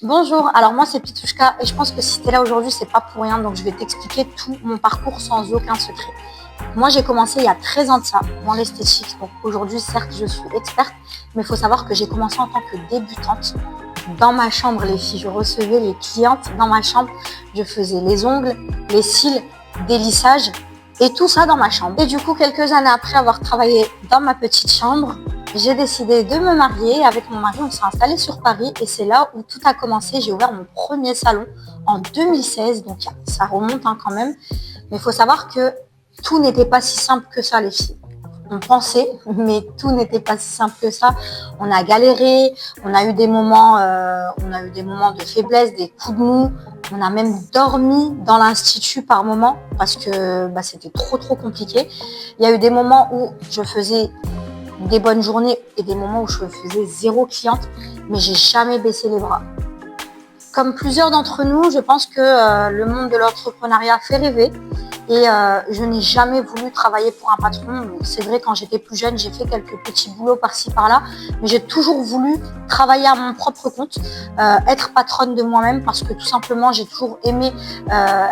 Bonjour, alors moi c'est Pitouchka et je pense que si tu es là aujourd'hui, c'est pas pour rien, donc je vais t'expliquer tout mon parcours sans aucun secret. Moi j'ai commencé il y a 13 ans de ça dans l'esthétique, donc aujourd'hui certes je suis experte, mais il faut savoir que j'ai commencé en tant que débutante dans ma chambre, les filles. Je recevais les clientes dans ma chambre, je faisais les ongles, les cils, des lissages et tout ça dans ma chambre. Et du coup, quelques années après avoir travaillé dans ma petite chambre, j'ai décidé de me marier. Avec mon mari, on s'est installé sur Paris et c'est là où tout a commencé. J'ai ouvert mon premier salon en 2016, donc ça remonte quand même. Mais il faut savoir que tout n'était pas si simple que ça, les filles. On pensait, mais tout n'était pas si simple que ça. On a galéré, on a eu des moments de faiblesse, des coups de mou. On a même dormi dans l'institut par moment parce que c'était trop compliqué. Il y a eu des moments où je faisais des bonnes journées et des moments où je faisais 0 cliente, mais j'ai jamais baissé les bras. Comme plusieurs d'entre nous, je pense que le monde de l'entrepreneuriat fait rêver et je n'ai jamais voulu travailler pour un patron. C'est vrai, quand j'étais plus jeune, j'ai fait quelques petits boulots par-ci par-là, mais j'ai toujours voulu travailler à mon propre compte, être patronne de moi-même parce que tout simplement, j'ai toujours aimé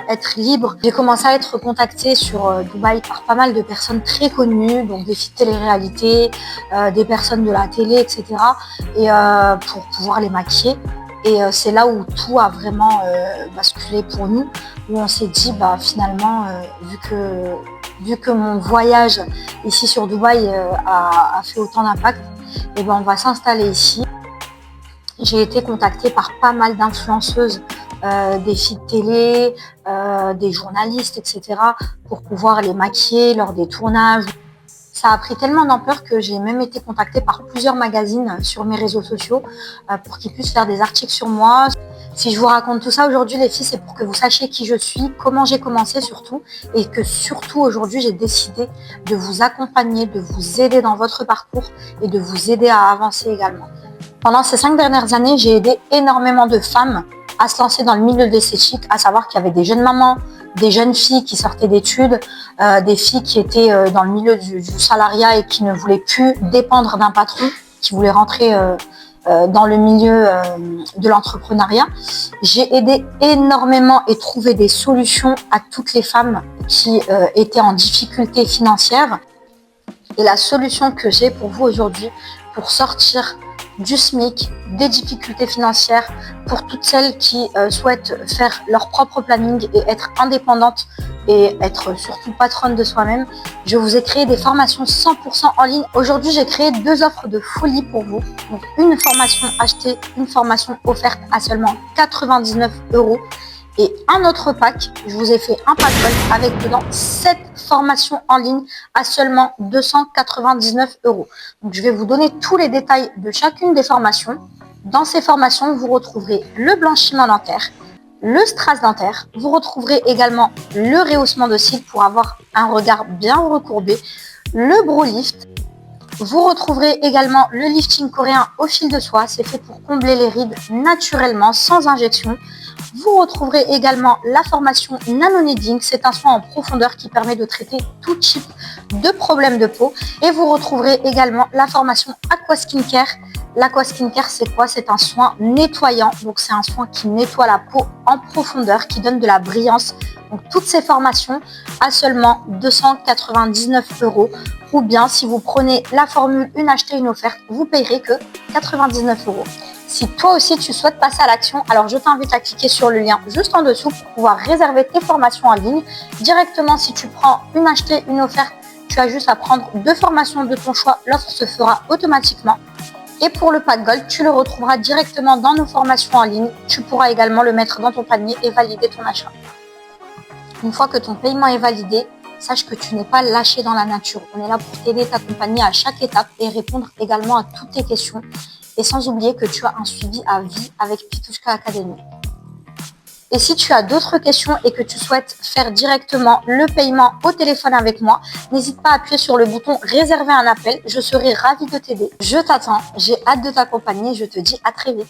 être libre. J'ai commencé à être contactée sur Dubaï par pas mal de personnes très connues, donc des filles de télé-réalité, des personnes de la télé, etc. Et pour pouvoir les maquiller. Et c'est là où tout a vraiment basculé pour nous, où on s'est dit finalement, vu que mon voyage ici sur Dubaï a fait autant d'impact, et on va s'installer ici. J'ai été contactée par pas mal d'influenceuses, des filles de télé, des journalistes, etc. pour pouvoir les maquiller lors des tournages. Ça a pris tellement d'ampleur que j'ai même été contactée par plusieurs magazines sur mes réseaux sociaux pour qu'ils puissent faire des articles sur moi. Si je vous raconte tout ça aujourd'hui, les filles, c'est pour que vous sachiez qui je suis, comment j'ai commencé surtout, et que surtout aujourd'hui, j'ai décidé de vous accompagner, de vous aider dans votre parcours et de vous aider à avancer également. Pendant ces 5 dernières années, j'ai aidé énormément de femmes à se lancer dans le milieu de l'esthétique, à savoir qu'il y avait des jeunes mamans, des jeunes filles qui sortaient d'études, des filles qui étaient dans le milieu du salariat et qui ne voulaient plus dépendre d'un patron, qui voulaient rentrer dans le milieu de l'entrepreneuriat. J'ai aidé énormément et trouvé des solutions à toutes les femmes qui étaient en difficulté financière. Et la solution que j'ai pour vous aujourd'hui, pour sortir du SMIC, des difficultés financières, pour toutes celles qui souhaitent faire leur propre planning et être indépendantes et être surtout patronne de soi-même, je vous ai créé des formations 100% en ligne. Aujourd'hui, j'ai créé 2 offres de folie pour vous. Donc, une formation achetée, une formation offerte à seulement 99 €. Et un autre pack, je vous ai fait un pack gold avec dedans 7 formations en ligne à seulement 299 €. Donc je vais vous donner tous les détails de chacune des formations. Dans ces formations, vous retrouverez le blanchiment dentaire, le strass dentaire, vous retrouverez également le rehaussement de cils pour avoir un regard bien recourbé, le brow lift. Vous retrouverez également le lifting coréen au fil de soie, c'est fait pour combler les rides naturellement, sans injection. Vous retrouverez également la formation Nano Kneading, c'est un soin en profondeur qui permet de traiter tout type de problèmes de peau. Et vous retrouverez également la formation Aqua Skincare. L'Aqua Skincare, c'est quoi? C'est un soin nettoyant, donc c'est un soin qui nettoie la peau en profondeur, qui donne de la brillance. Donc toutes ces formations à seulement 299 €. Ou bien si vous prenez la formule une achetée, une offerte, vous payerez que 99 €. Si toi aussi tu souhaites passer à l'action, alors je t'invite à cliquer sur le lien juste en dessous pour pouvoir réserver tes formations en ligne. Directement, si tu prends une achetée, une offerte, tu as juste à prendre 2 formations de ton choix. L'offre se fera automatiquement. Et pour le pack gold, tu le retrouveras directement dans nos formations en ligne. Tu pourras également le mettre dans ton panier et valider ton achat. Une fois que ton paiement est validé, sache que tu n'es pas lâché dans la nature. On est là pour t'aider, t'accompagner à chaque étape et répondre également à toutes tes questions. Et sans oublier que tu as un suivi à vie avec Pitouchka Academy. Et si tu as d'autres questions et que tu souhaites faire directement le paiement au téléphone avec moi, n'hésite pas à appuyer sur le bouton réserver un appel. Je serai ravie de t'aider. Je t'attends, j'ai hâte de t'accompagner. Je te dis à très vite.